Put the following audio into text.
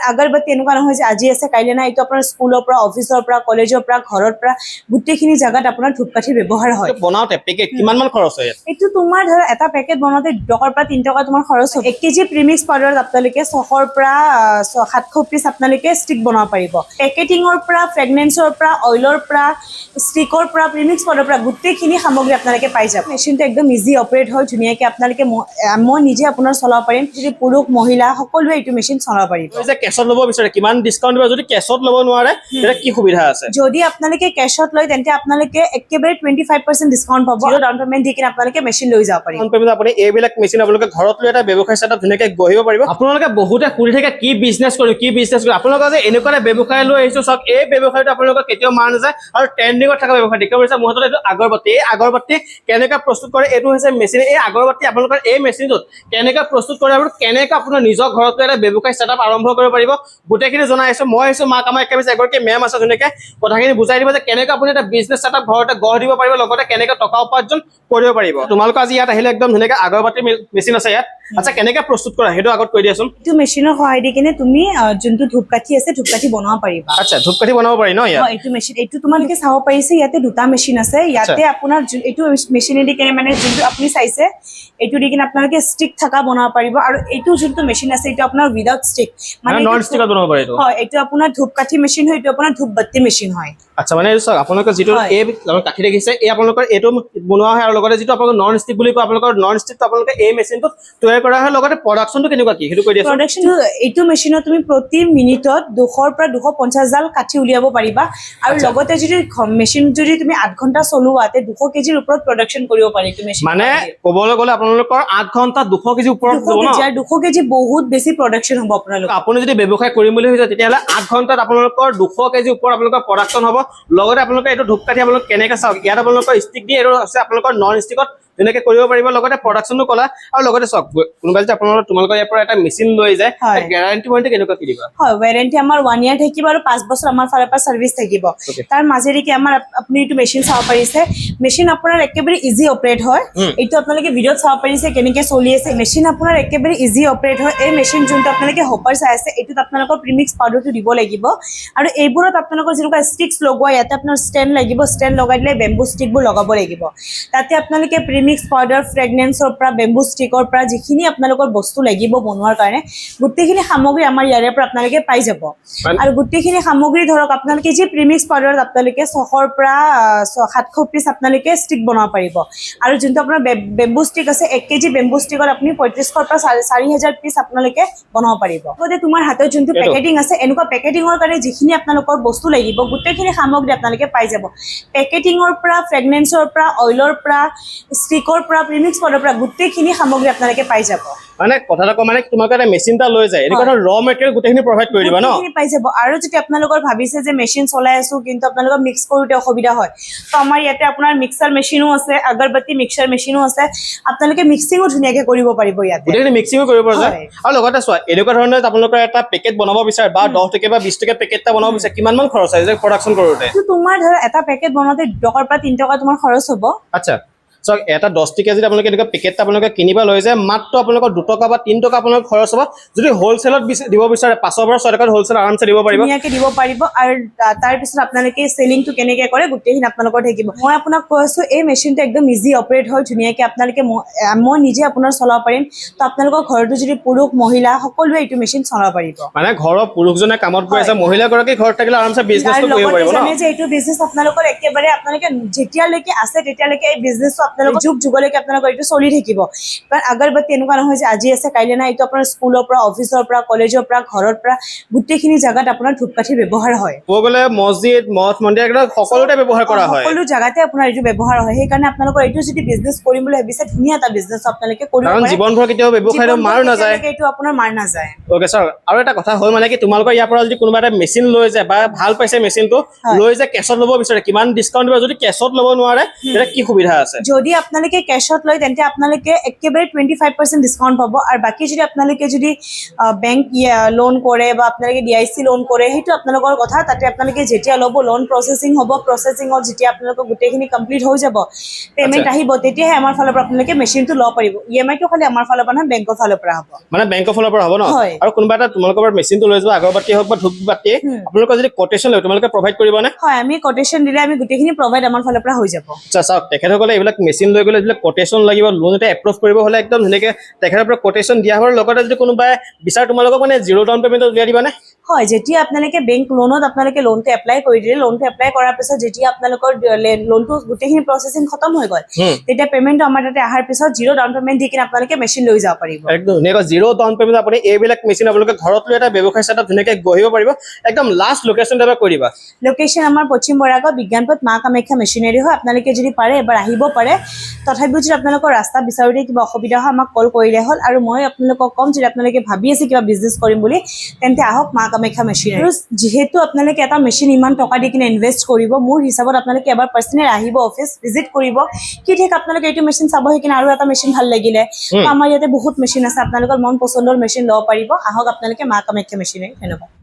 আগৰবাতি এনেকুৱা নহয় যে আজি আছে কাইলৈ নাই, এইটো আপোনাৰ স্কুলৰ পৰা, অফিচৰ পৰা, কলেজৰ পৰা, ঘৰৰ পৰা গোটেইখিনি জাগাত আপোনাৰ ধূপকাঠি ব্যৱহাৰ হয়। বনাওতে পেকেট কিমান মান খৰচ হয়? এইটো তোমাৰ ধৰা এটা পেকেট বনাওতে 2 টকাৰ পৰা 3 টকা তোমাৰ খৰচ হয়। 1 কেজি প্ৰিমিক্স পাউডাৰত আপোনালোকে 600ৰ পৰা 700 পিচ আপোনালোকে ষ্টিক বনাব পাৰিব। পেকেটিঙৰ পৰা, ফ্ৰেগনেন্সৰ পৰা, অইলৰ পৰা, ষ্টিকৰ পৰা, প্ৰিমিক্স পাউডাৰৰ পৰা গোটেইখিনি সামগ্ৰী আপোনালোকে পাই যাব। মেচিনটো একদম ইজি অপাৰেট হয়, ধুনীয়াকে আপোনালোকে মই নিজে আপোনাৰ চলাব পাৰিম। যদি পুৰুষ মহিলা সকলোৱে এইটো মেচিন চলাব পাৰিব। যে কেছত ল'ব বিচাৰে কিমান ডিসকাউন্ট দিব? যদি কেছত ল'ব নোৱাৰে তেতিয়া কি সুবিধা আছে? যদি আপোনালোকে কেছত লয় তেন্তে আপোনালোকে একেবাৰে 25% ডিসকাউন্ট পাব। জিৰ' ডাউন পেমেন্ট দি কিনে আপোনালোকে মেচিন লৈ যাব পাৰিব। ডাউন পেমেন্ট আপুনি এইবিলাক মেচিন আপোনালোকে ঘৰত লৈ এটা ব্যৱসায় সেটআপ ধুনীয়াকে গঢ়িব পাৰিব। আপোনালোকে বহুতে সুধি থাকে কি বিজনেছ কৰিম কি বিজনেছ কৰিম। আপোনালোকে যে এনেকুৱা এটা ব্যৱসায় লৈ আহিছো চাওক, এই ব্যৱসায়টো আপোনালোকৰ কেতিয়াও মাৰ নাযায় আৰু ট্ৰেন্ডিঙত থকা ব্যৱসায়। দেখিব পাৰিছে মোৰ হাতত এইটো আগৰবাতি। এই আগৰবাতি কেনেকৈ প্ৰস্তুত কৰে এইটো হৈছে মেচিন। এই আগৰবাতি আপোনালোকৰ এই মেচিনটোত কেনেকৈ প্ৰস্তুত কৰে আৰু কেনেকৈ আপোনাৰ নিজৰ ঘৰত এটা ব্যৱসায় সেটআপ আৰম্ভ কৰিব পাৰিব গোটেইখিনি জনাই আছো। মই আহিছো মা কামাখ্যা একেবাৰে এগৰাকী মেম আছে, ধুনীয়াকে কথাখিনি বুজাই দিব যে কেনেকৈ আপুনি এটা বিজনেছ সেটআপ ঘৰতে গঢ় দিব পাৰিব, লগতে কেনেকৈ টকা উপাৰ্জন কৰিব পাৰিব। তোমালোকে আজি ইয়াত আহিলে একদম ধুনীয়াকে আগৰবাতি মেচিন আছে ইয়াত। আচ্ছা কেনেকৈ প্ৰস্তুত কৰা সেইটো আগত কৈ দিয়াচোন। এইটো মেচিনৰ সহায় দি কিনে তুমি যোনটো ধূপকাঠি আছে ধূপকাঠি বনাব পাৰিবা। আচ্ছা ধূপকাঠি বনাব পাৰি ন ইয়াত? এইটো মেচিন, এইটো তোমালোকে চাব পাৰিছে ইয়াতে দুটা মেচিন আছে। ইয়াতে আপোনাৰ এইটো মেচিনেদি কিনে মানে যোনটো আপুনি চাইছে এইটো দি কিনে আপোনালোকে ষ্টিক থকা বনাব পাৰিব। আৰু এইটো যোনটো মেচিন আছে এইটো আপোনাৰ উইদাউট ষ্টিক, মানে নন ষ্টিকত বনাব পাৰি। হয়, এইটো আপোনাৰ ধূপকাঠি মেচিন হয়, এইটো আপোনাৰ ধূপবাতি মেচিন হয়। আচ্ছা মানে চাওক আপোনালোকৰ যিটো এই কাঠি দেখিছে এই আপোনালোকৰ এইটো বনোৱা হয়, আৰু লগতে যিটো আপোনালোকৰ নন ষ্টিক বুলি কয় আপোনালোকৰ নন ষ্টিকটো আপোনালোকে এই মেচিনটোত তৈয়াৰ কৰা হয়। লগতে প্ৰডাকশ্যনটো কেনেকুৱা কি সেইটো কৈ দিয়াচোন। প্ৰডাকশ্যনটো এইটো মেচিনত তুমি প্ৰতি মিনিটত 200ৰ পৰা 250 ডাল কাঠি উলিয়াব পাৰিবা। আৰু লগতে যদি মেচিন যদি তুমি 8 ঘণ্টা চলোৱা তে 200 কেজিৰ ওপৰত প্ৰডাকশ্যন কৰিব পাৰি এইটো মেচিন। মানে ক'বলৈ গ'লে আপোনালোকৰ 8 ঘণ্টা 200 কেজি ওপৰত যাব ন? 200 কেজি বহুত বেছি প্ৰডাকশ্যন হ'ব আপোনালোকৰ। আপুনি যদি ব্যৱসায় কৰিম বুলি ভাবিছে তেতিয়াহ'লে 8 ঘণ্টাত আপোনালোকৰ 200 কেজি ওপৰত আপোনালোকৰ প্ৰডাকশ্যন হ'ব। লগতে আপোনালোকে এইটো ধূপকাঠি আপোনালোকে কেনেকৈ চাওক ইয়াত আপোনালোকৰ ষ্টিক দিয়ে, এইটো আছে আপোনালোকৰ নন ষ্টিকত তেনেকৈ কৰিব পাৰিব। লগতে প্ৰডাকশ্যনটো ক'লা, আৰু লগতে চাওক কোনোবাই যদি তোমালোকৰ ইয়াৰ পৰা এটা মেচিন লৈ যায় গেৰাণ্টি ৱাৰেণ্টি কেনেকুৱা কি দিবা? হয়, ৱাৰেণ্টি আমাৰ 1 ইয়াৰ থাকিব আৰু 5 বছৰ আমাৰ ফালৰ পৰা চাৰ্ভিচ থাকিব। তাৰ মাজেৰে কি আমাৰ আপুনি এইটো মেচিন চাব পাৰিছে। মেচিন আপোনাৰ একেবাৰে ইজি অপাৰেট হয়। এইটো আপোনালোকে ভিডিঅ'ত চাব পাৰিছে কেনেকৈ চলি আছে। মেচিন আপোনাৰ একেবাৰে ইজি অপাৰেট হয়। এই মেচিন যোনটো আপোনালোকে হপাৰ চাই আছে এইটোত আপোনালোকৰ প্ৰিমিক্স পাউডাৰটো দিব লাগিব। আৰু এইবোৰত আপোনালোকৰ যেনেকুৱা ষ্টিক্স লগোৱা ইয়াতে আপোনাৰ ষ্টেণ্ড লাগিব, ষ্টেণ্ড লগাই দিলে বেম্বু ষ্টিকবোৰ লগাব লাগিব। তাতে আপোনালোকে প্ৰিমিক্স পাউডাৰ, ফ্ৰেগনেন্সৰ পৰা, বেম্বু ষ্টিকৰ পৰা যিখিনি আপোনালোকৰ বস্তু লাগিব বনোৱাৰ কাৰণে গোটেইখিনি সামগ্ৰী আমাৰ ইয়াৰে পৰা আপোনালোকে পাই যাব। আৰু গোটেইখিনি সামগ্ৰী ধৰক আপোনালোকে যি প্ৰিমিক্স পাউডাৰত আপোনালোকে 600ৰ পৰা 700 পিচ আপোনালোকে ষ্টিক বনাব পাৰিব। আৰু যোনটো আপোনাৰ বেম্বু ষ্টিক আছে 1 কেজি বেম্বু ষ্টিকত আপুনি 3500ৰ পৰা 4000 পিচ আপোনালোকে বনাব পাৰিব। লগতে তোমাৰ হাতত যোনটো পেকেটিং আছে এনেকুৱা পেকেটিঙৰ কাৰণে যিখিনি আপোনালোকৰ বস্তু লাগিব গোটেইখিনি সামগ্ৰী আপোনালোকে পাই যাব। পেকেটিঙৰ পৰা, ফ্ৰেগনেন্সৰ পৰা, অইলৰ পৰা, ষ্টিকৰ পৰা, প্ৰিমিক্স পাউডাৰৰ পৰা গোটেইখিনি সামগ্ৰী আপোনালোকে পাই যাব। মানে কথাটা কম মানে তোমালোকে এটা মেচিন এটা লৈ যায় এনেকুৱা ৰ মেটেৰিয়েল গোটেইখিনি প্ৰভাইড কৰি দিবা ন? পাই যাব। আৰু যদি আপোনালোকৰ ভাবিছে যে মেচিন চলাই আছো কিন্তু আপোনালোকৰ মিক্স কৰোঁতে অসুবিধা হয়, তো আমাৰ ইয়াতে আপোনাৰ মিক্সাৰ মেচিনো আছে, আগৰবাতি মিক্সাৰ মেচিনো আছে। আপোনালোকে মিক্সিঙো ধুনীয়াকে কৰিব পাৰিব ইয়াতে। গোটেইখিনি মিক্সিঙো কৰিব পৰা যায়। আৰু লগতে চোৱা এনেকুৱা ধৰণে আপোনালোকৰ এটা পেকেট বনাব বিচাৰে বা 10 টকা বা 20 টকা পেকেট এটা বনাব বিচাৰে কিমান মান খৰচ হয় যে প্ৰডাকশ্যন কৰোঁতে? তোমাৰ ধৰা এটা পেকেট বনাওতে 2 টকাৰ পৰা 3 টকা তোমাৰ খৰচ হ'ব। আচ্ছা চাওক এটা 10 টকীয়া যদি আপোনালোকে এনেকুৱা পেকেট আপোনালোকে কিনিব লৈ যায় মাত্ৰ আপোনালোকৰ 2 টকা বা 3 টকা আপোনালোকৰ খৰচ হ'ব। যদি হ'লচেলত দিব বিচাৰে 5 পৰা 6 টকাত হ'লচেল আৰামছে দিব পাৰিব, ধুনীয়াকে দিব পাৰিব। আৰু তাৰপিছত আপোনালোকে চেলিংটো কেনেকৈ কৰে গোটেইখিনি আপোনালোকৰ থাকিব। মই আপোনাক কৈছোঁ এই মেচিনটো একদম ইজি অপাৰেট হয়, ধুনীয়াকে আপোনালোকে মই নিজে আপোনাৰ চলাব পাৰিম। তো আপোনালোকৰ ঘৰতো যদি পুৰুষ মহিলা সকলোৱে এইটো মেচিন চলাব পাৰিব। মানে ঘৰৰ পুৰুষজনে কামত গৈ আছে মহিলাগৰাকী ঘৰত থাকিলে আৰামছে বিজনেছটো কৰিব পাৰিব ন? যে এইটো বিজনেছ আপোনালোকৰ একেবাৰে আপোনালোকে যেতিয়ালৈকে আছে তেতিয়ালৈকে এই বিজনেছটো আপোনালোকৰ যুগ যুগলৈকে আপোনালোকৰ এইটো চলি থাকিব। কাৰণ আগৰবাতি এনেকুৱা নহয় যে আজি আছে কাইলৈ নাই, এইটো আপোনাৰ স্কুলৰ পৰা, অফিচৰ পৰা, কলেজৰ পৰা, ঘৰৰ পৰা গোটেইখিনি জাগাত আপোনাৰ ধূপকাঠি ব্যৱহাৰ হয়। ক'বলৈ মছজিদ, মঠ মন্দিৰ সকলোতে ব্যৱহাৰ কৰা হয়। সকলো জাগাতে আপোনাৰ এইটো ব্যৱহাৰ হয়। সেইকাৰণে আপোনালোকৰ এইটো যদি বিজনেছ কৰিম বুলি ভাবিছে ধুনীয়া এটা বিজনেছ আপোনালোকে কৰিব পাৰে। কাৰণ জীৱনভৰ কেতিয়াও ব্যৱসায়টো মাৰ নাযায়। এইটো আপোনাৰ মাৰ নাযায়। ওকে ছাৰ, আৰু এটা কথা হয় মানে কি তোমালোকৰ ইয়াৰ পৰা যদি কোনোবা এটা মেচিন লৈ যায় বা ভাল পাইছে মেচিনটো লৈ যায় কেছত ল'ব বিচাৰে কিমান ডিছকাউণ্ট দিব? যদি কেছত ল'ব নোৱাৰে তেতিয়া কি সুবিধা আছে? যদি যদি আপোনালোকে কেছত লয় তেন্তে আপোনালোকে একেবাৰে 25% ডিছকাউণ্ট পাব আৰু বাকী যদি আপোনালোকে যদি বেংক লোন কৰে বা আপোনালোকে DIC লোন কৰে সেইটো আপোনালোকৰ কথা তাতে আপোনালোকে যেতিয়া ল'ব লোন প্ৰচেছিং হ'ব প্ৰচেছিঙত যেতিয়া আপোনালোকৰ গোটেইখিনি কমপ্লিট হৈ যাব পেমেণ্ট আহিব তেতিয়াহে আমাৰ ফালৰ পৰা আপোনালোকে মেচিনটো ল'ব পাৰিব EMI টো খালি আমাৰ ফালৰ পৰা নহয় বেংকৰ ফালৰ পৰা হ'ব মানে বেংকৰ ফালৰ পৰা হ'ব ন হয়। আৰু কোনোবা এটা তোমালোকৰ পৰা মেচিনটো লৈ যোৱা আগৰবাতি হওক বা ধূপবাতি আপোনালোকৰ যদি কোটেশন লয় তোমালোকে প্ৰভাইড কৰিবানে হয় আমি কোটেশন দিলে আমি গোটেইখিনি প্ৰভাইড আমাৰ ফালৰ পৰা হৈ যাব আচ্ছা চাওক তেখেতসকলে এইবিলাক মেচিন লৈ গ'লে যিবিলাক কোটেশন লাগিব লোন এটা এপ্ৰুভ কৰিব হ'লে একদম ধুনীয়াকৈ তেখেতৰ পৰা কোটেশন দিয়া হোৱাৰ লগতে যদি কোনোবাই বিচাৰে তোমালোকক মানে 0 ডাউন পেমেণ্টত উলিয়াই দিবানে হয় যেতিয়া আপোনালোকে বেংক লোনত আপোনালোকে লোনটো এপ্লাই কৰি দিলে লোনটো এপ্লাই কৰাৰ পিছত যেতিয়া আপোনালোকৰ লোনটো গোটেইখিনি প্ৰচেছিং খতম হৈ গ'ল তেতিয়া পেমেণ্টটো আমাৰ তাতে অহাৰ পিছত 0 ডাউন পেমেণ্ট দি কিনে আপোনালোকে মেচিন লৈ যাব পাৰিব একদম ধুনীয়াকৈ 0 ডাউন পেমেণ্ট আপুনি এইবিলাক মেচিন আপোনালোকে ঘৰত লৈ এটা ব্যৱসায় ছেটআপ ধুনীয়াকৈ গঢ়িব পাৰিব একদম লাষ্ট লোকেশ্যন এবাৰ কৈ দিবা লোকেশ্যন আমাৰ পশ্চিম বৰাগাঁও বিজ্ঞানপথ মা কামাখ্যা মেচিনেৰী হয় আপোনালোকে যদি পাৰে এবাৰ আহিব পাৰে তথাপিও যদি আপোনালোকৰ ৰাস্তা বিচাৰোঁতে কিবা অসুবিধা হয় আমাক কল কৰিলে হ'ল আৰু মই আপোনালোকক ক'ম যদি আপোনালোকে ভাবি আছে কিবা বিজনেছ কৰিম বুলি তেন্তে আহক মা কামাখ্যা মেচিনেৰী আৰু যিহেতু আপোনালোকে এটা মেচিন ইমান টকা দি কিনে ইনভেষ্ট কৰিব মোৰ হিচাপত আপোনালোকে এবাৰ পাৰ্চনেল আহিব অফিচ ভিজিট কৰিব কি ঠিক আপোনালোকে এইটো মেচিন চাব সেইকিনে আৰু এটা মেচিন ভাল লাগিলে আমাৰ ইয়াতে বহুত মেচিন আছে আপোনালোকৰ মন পচন্দৰ মেচিন ল'ব পাৰিব আহক আপোনালোকে মা কামাখ্যা মেচিনেৰী ধন্যবাদ